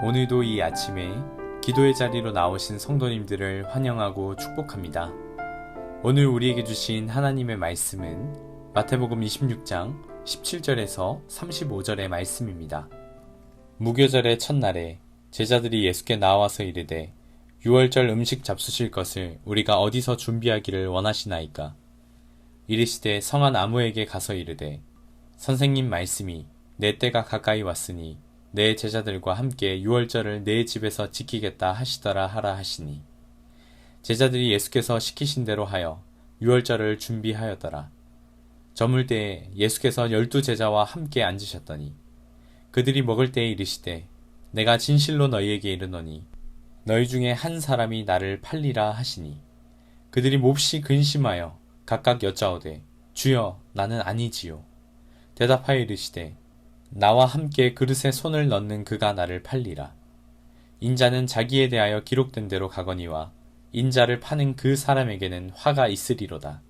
오늘도 이 아침에 기도의 자리로 나오신 성도님들을 환영하고 축복합니다. 오늘 우리에게 주신 하나님의 말씀은 마태복음 26장 17절에서 35절의 말씀입니다. 무교절의 첫날에 제자들이 예수께 나와서 이르되 유월절 음식 잡수실 것을 우리가 어디서 준비하기를 원하시나이까? 이르시되 성한 아무에게 가서 이르되 선생님 말씀이 내 때가 가까이 왔으니 내 제자들과 함께 유월절을 내 집에서 지키겠다 하시더라 하라 하시니 제자들이 예수께서 시키신 대로 하여 유월절을 준비하였더라. 저물 때에 예수께서 12제자와 함께 앉으셨더니 그들이 먹을 때에 이르시되 내가 진실로 너희에게 이르노니 너희 중에 한 사람이 나를 팔리라 하시니 그들이 몹시 근심하여 각각 여짜오되 주여 나는 아니지요. 대답하여 이르시되 나와 함께 그릇에 손을 넣는 그가 나를 팔리라. 인자는 자기에 대하여 기록된 대로 가거니와 인자를 파는 그 사람에게는 화가 있으리로다.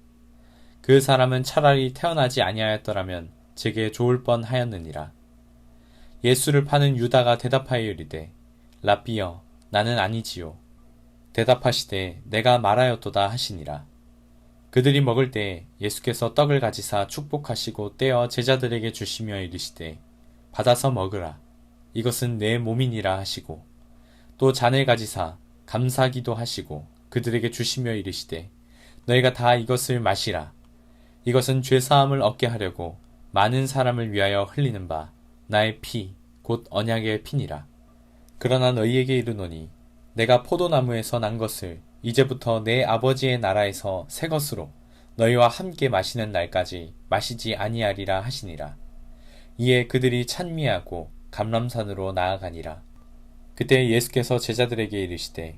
그 사람은 차라리 태어나지 아니하였더라면 제게 좋을 뻔하였느니라. 예수를 파는 유다가 대답하여 이르되 랍비여 나는 아니지요. 대답하시되 내가 말하였도다 하시니라. 그들이 먹을 때 예수께서 떡을 가지사 축복하시고 떼어 제자들에게 주시며 이르시되 받아서 먹으라. 이것은 내 몸이니라 하시고 또 잔을 가지사 감사기도 하시고 그들에게 주시며 이르시되 너희가 다 이것을 마시라. 이것은 죄사함을 얻게 하려고 많은 사람을 위하여 흘리는 바 나의 피 곧 언약의 피니라. 그러나 너희에게 이르노니 내가 포도나무에서 난 것을 이제부터 내 아버지의 나라에서 새 것으로 너희와 함께 마시는 날까지 마시지 아니하리라 하시니라. 이에 그들이 찬미하고 감람산으로 나아가니라. 그때 예수께서 제자들에게 이르시되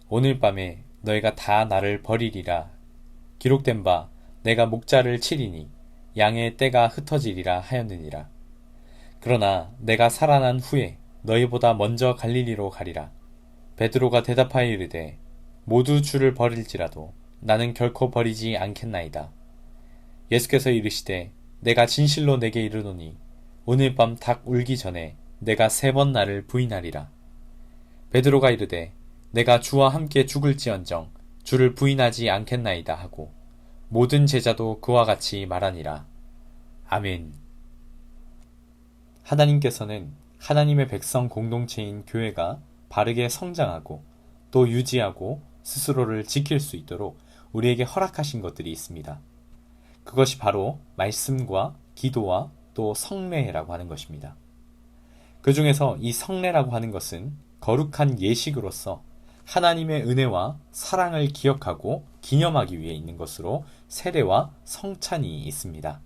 오늘 밤에 너희가 다 나를 버리리라. 기록된 바 내가 목자를 치리니 양의 떼가 흩어지리라 하였느니라. 그러나 내가 살아난 후에 너희보다 먼저 갈릴리로 가리라. 베드로가 대답하여 이르되 모두 주를 버릴지라도 나는 결코 버리지 않겠나이다. 예수께서 이르시되 내가 진실로 내게 이르노니 오늘 밤 닭 울기 전에 내가 3번 나를 부인하리라. 베드로가 이르되 내가 주와 함께 죽을지언정 주를 부인하지 않겠나이다 하고 모든 제자도 그와 같이 말하니라. 아멘. 하나님께서는 하나님의 백성 공동체인 교회가 바르게 성장하고 또 유지하고 스스로를 지킬 수 있도록 우리에게 허락하신 것들이 있습니다. 그것이 바로 말씀과 기도와 또 성례라고 하는 것입니다. 그 중에서 이 성례라고 하는 것은 거룩한 예식으로서 하나님의 은혜와 사랑을 기억하고 기념하기 위해 있는 것으로 세례와 성찬이 있습니다.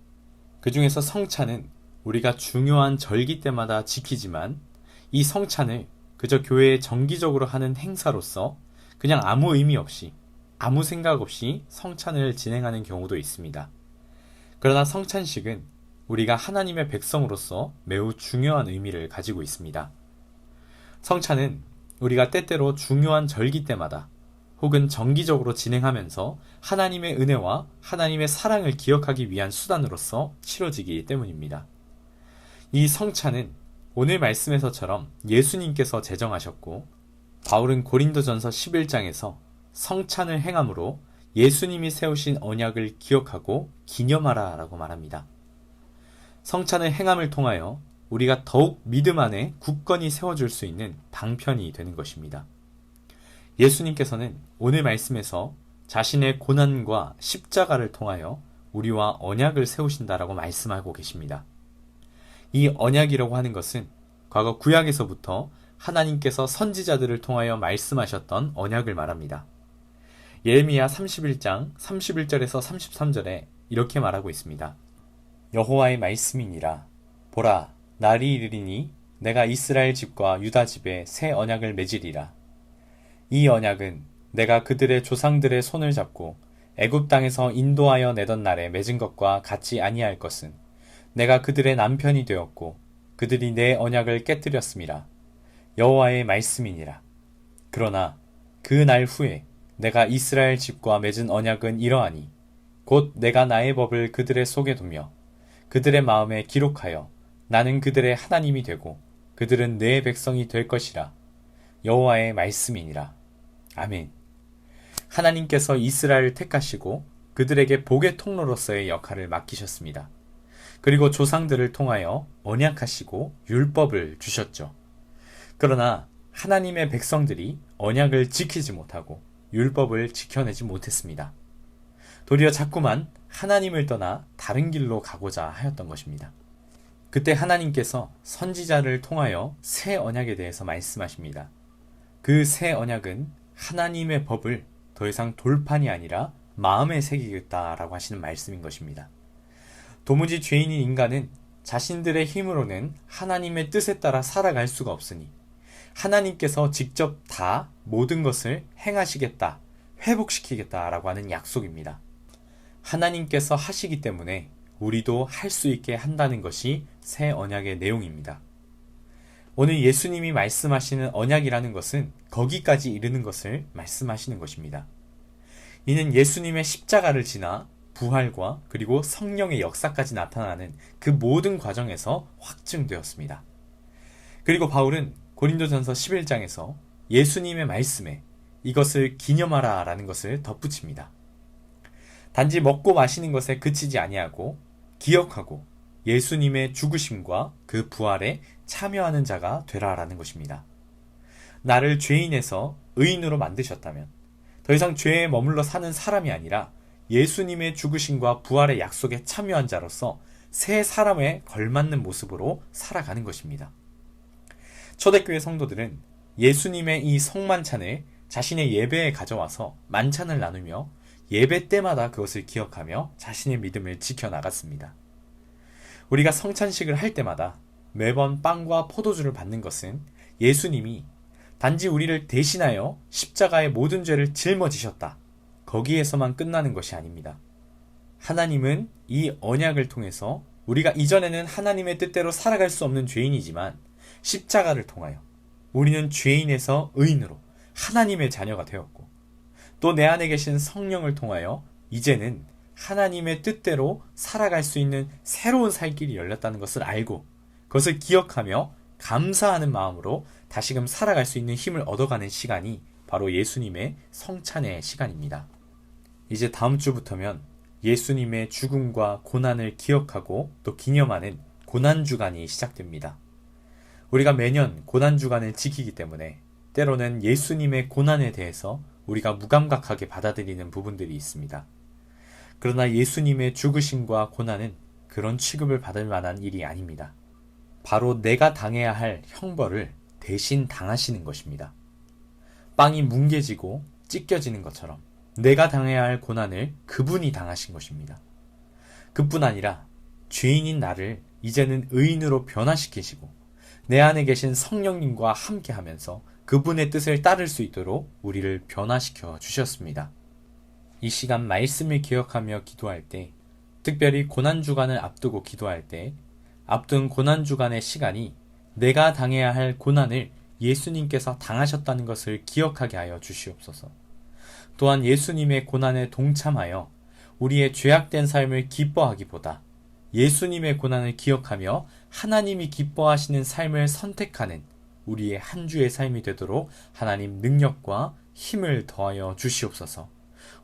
그 중에서 성찬은 우리가 중요한 절기 때마다 지키지만 이 성찬을 그저 교회에 정기적으로 하는 행사로서 그냥 아무 의미 없이 아무 생각 없이 성찬을 진행하는 경우도 있습니다. 그러나 성찬식은 우리가 하나님의 백성으로서 매우 중요한 의미를 가지고 있습니다. 성찬은 우리가 때때로 중요한 절기 때마다 혹은 정기적으로 진행하면서 하나님의 은혜와 하나님의 사랑을 기억하기 위한 수단으로서 치러지기 때문입니다. 이 성찬은 오늘 말씀에서처럼 예수님께서 제정하셨고 바울은 고린도전서 11장에서 성찬을 행함으로 예수님이 세우신 언약을 기억하고 기념하라 라고 말합니다. 성찬을 행함을 통하여 우리가 더욱 믿음 안에 굳건히 세워줄 수 있는 방편이 되는 것입니다. 예수님께서는 오늘 말씀에서 자신의 고난과 십자가를 통하여 우리와 언약을 세우신다라고 말씀하고 계십니다. 이 언약이라고 하는 것은 과거 구약에서부터 하나님께서 선지자들을 통하여 말씀하셨던 언약을 말합니다. 예레미야 31장 31절에서 33절에 이렇게 말하고 있습니다. 여호와의 말씀이니라. 보라, 날이 이르리니 내가 이스라엘 집과 유다 집에 새 언약을 맺으리라. 이 언약은 내가 그들의 조상들의 손을 잡고 애굽 땅에서 인도하여 내던 날에 맺은 것과 같지 아니할 것은 내가 그들의 남편이 되었고 그들이 내 언약을 깨뜨렸음이라. 여호와의 말씀이니라. 그러나 그 날 후에 내가 이스라엘 집과 맺은 언약은 이러하니 곧 내가 나의 법을 그들의 속에 두며 그들의 마음에 기록하여 나는 그들의 하나님이 되고 그들은 내 백성이 될 것이라. 여호와의 말씀이니라. 아멘. 하나님께서 이스라엘을 택하시고 그들에게 복의 통로로서의 역할을 맡기셨습니다. 그리고 조상들을 통하여 언약하시고 율법을 주셨죠. 그러나 하나님의 백성들이 언약을 지키지 못하고 율법을 지켜내지 못했습니다. 도리어 자꾸만 하나님을 떠나 다른 길로 가고자 하였던 것입니다. 그때 하나님께서 선지자를 통하여 새 언약에 대해서 말씀하십니다. 그 새 언약은 하나님의 법을 더 이상 돌판이 아니라 마음에 새기겠다라고 하시는 말씀인 것입니다. 도무지 죄인인 인간은 자신들의 힘으로는 하나님의 뜻에 따라 살아갈 수가 없으니 하나님께서 직접 다 모든 것을 행하시겠다, 회복시키겠다라고 하는 약속입니다. 하나님께서 하시기 때문에 우리도 할 수 있게 한다는 것이 새 언약의 내용입니다. 오늘 예수님이 말씀하시는 언약이라는 것은 거기까지 이르는 것을 말씀하시는 것입니다. 이는 예수님의 십자가를 지나 부활과 그리고 성령의 역사까지 나타나는 그 모든 과정에서 확증되었습니다. 그리고 바울은 고린도전서 11장에서 예수님의 말씀에 이것을 기념하라 라는 것을 덧붙입니다. 단지 먹고 마시는 것에 그치지 아니하고 기억하고 예수님의 죽으심과 그 부활에 참여하는 자가 되라라는 것입니다. 나를 죄인에서 의인으로 만드셨다면 더 이상 죄에 머물러 사는 사람이 아니라 예수님의 죽으심과 부활의 약속에 참여한 자로서 새 사람에 걸맞는 모습으로 살아가는 것입니다. 초대교회 성도들은 예수님의 이 성만찬을 자신의 예배에 가져와서 만찬을 나누며 예배 때마다 그것을 기억하며 자신의 믿음을 지켜나갔습니다. 우리가 성찬식을 할 때마다 매번 빵과 포도주를 받는 것은 예수님이 단지 우리를 대신하여 십자가의 모든 죄를 짊어지셨다. 거기에서만 끝나는 것이 아닙니다. 하나님은 이 언약을 통해서 우리가 이전에는 하나님의 뜻대로 살아갈 수 없는 죄인이지만 십자가를 통하여 우리는 죄인에서 의인으로 하나님의 자녀가 되었고 또 내 안에 계신 성령을 통하여 이제는 하나님의 뜻대로 살아갈 수 있는 새로운 살 길이 열렸다는 것을 알고 그것을 기억하며 감사하는 마음으로 다시금 살아갈 수 있는 힘을 얻어가는 시간이 바로 예수님의 성찬의 시간입니다. 이제 다음 주부터면 예수님의 죽음과 고난을 기억하고 또 기념하는 고난주간이 시작됩니다. 우리가 매년 고난주간을 지키기 때문에 때로는 예수님의 고난에 대해서 우리가 무감각하게 받아들이는 부분들이 있습니다. 그러나 예수님의 죽으심과 고난은 그런 취급을 받을 만한 일이 아닙니다. 바로 내가 당해야 할 형벌을 대신 당하시는 것입니다. 빵이 뭉개지고 찢겨지는 것처럼 내가 당해야 할 고난을 그분이 당하신 것입니다. 그뿐 아니라 죄인인 나를 이제는 의인으로 변화시키시고 내 안에 계신 성령님과 함께하면서 그분의 뜻을 따를 수 있도록 우리를 변화시켜 주셨습니다. 이 시간 말씀을 기억하며 기도할 때, 특별히 고난주간을 앞두고 기도할 때, 앞둔 고난주간의 시간이 내가 당해야 할 고난을 예수님께서 당하셨다는 것을 기억하게 하여 주시옵소서. 또한 예수님의 고난에 동참하여 우리의 죄악된 삶을 기뻐하기보다 예수님의 고난을 기억하며 하나님이 기뻐하시는 삶을 선택하는 우리의 한 주의 삶이 되도록 하나님 능력과 힘을 더하여 주시옵소서.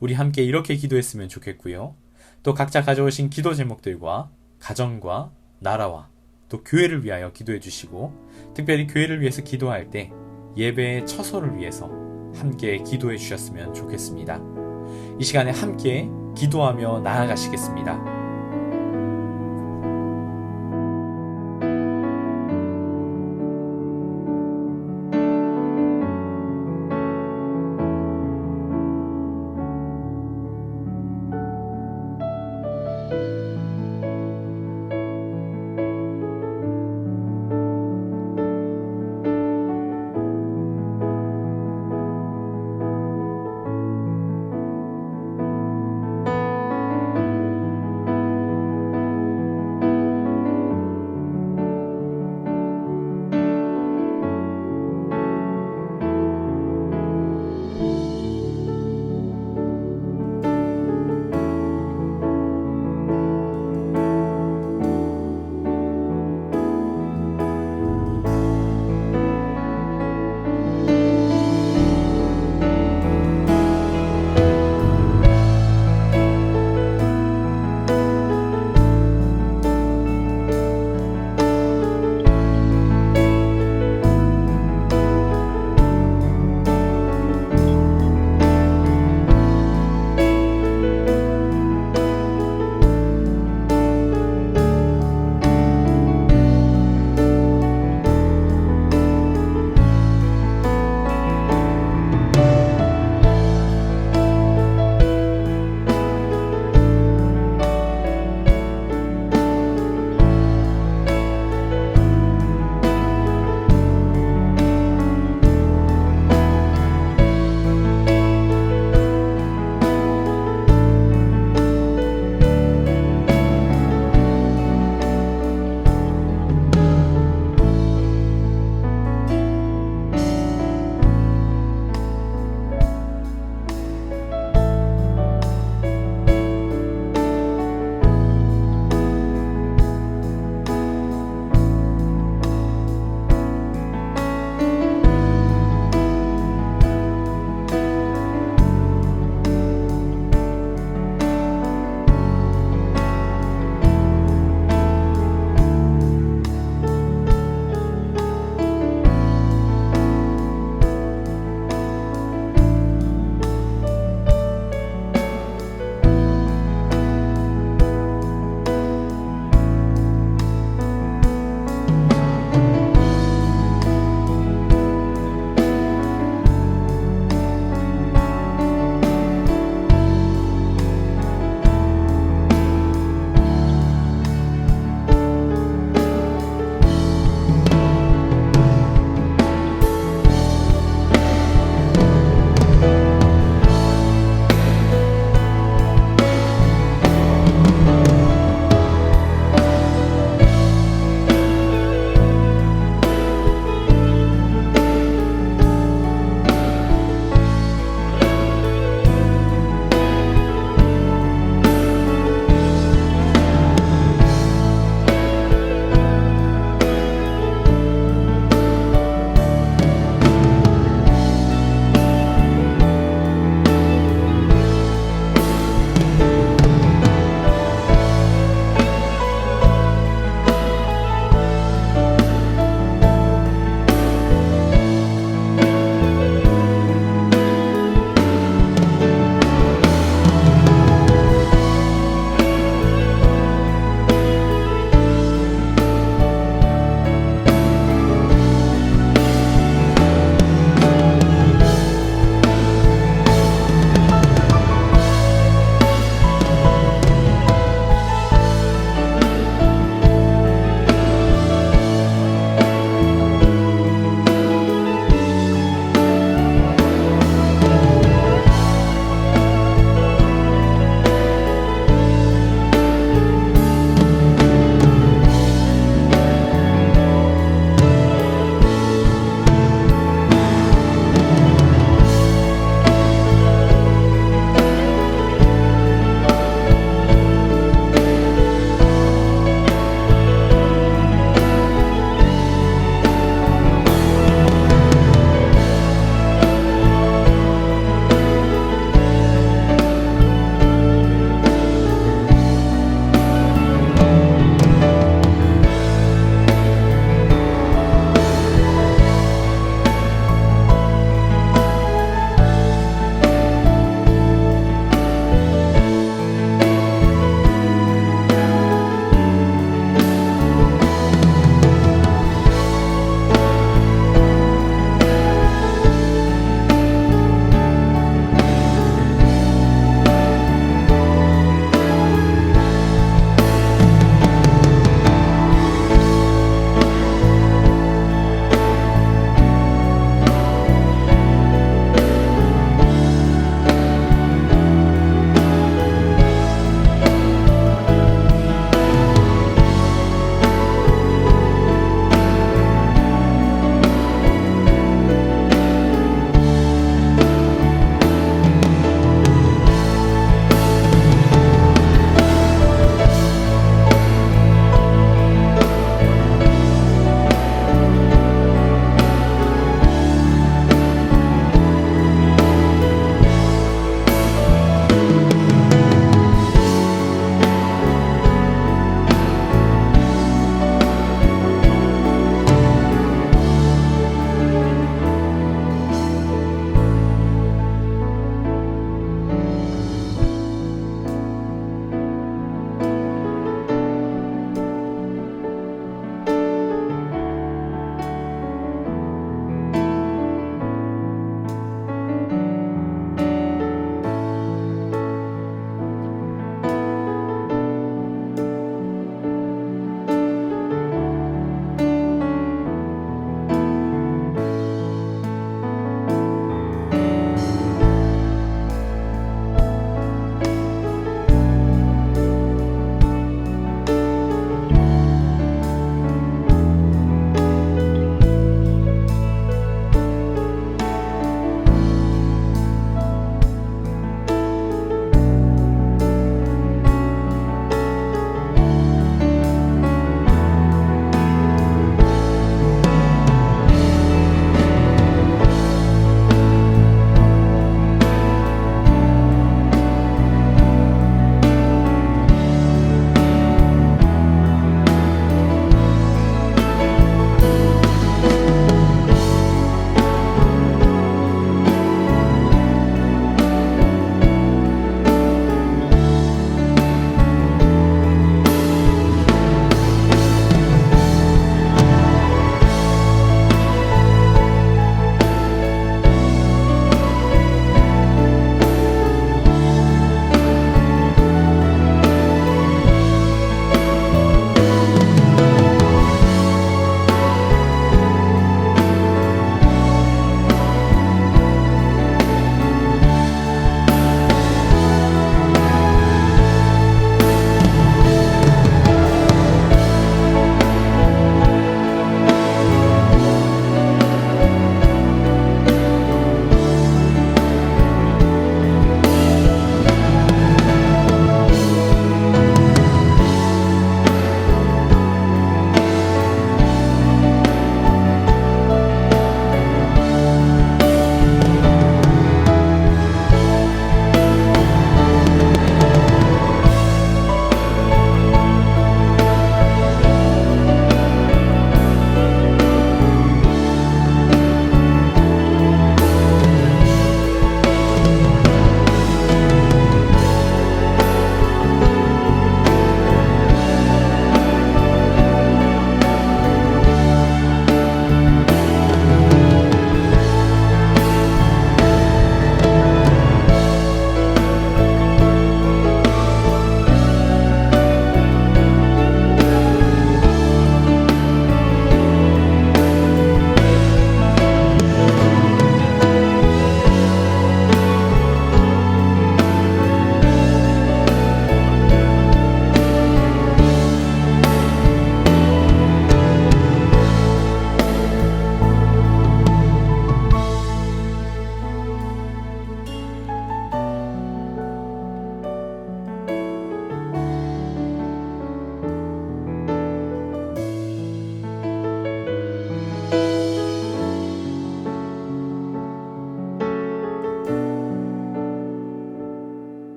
우리 함께 이렇게 기도했으면 좋겠고요. 또 각자 가져오신 기도 제목들과 가정과 나라와 또 교회를 위하여 기도해 주시고, 특별히 교회를 위해서 기도할 때 예배의 처소를 위해서 함께 기도해 주셨으면 좋겠습니다. 이 시간에 함께 기도하며 나아가시겠습니다.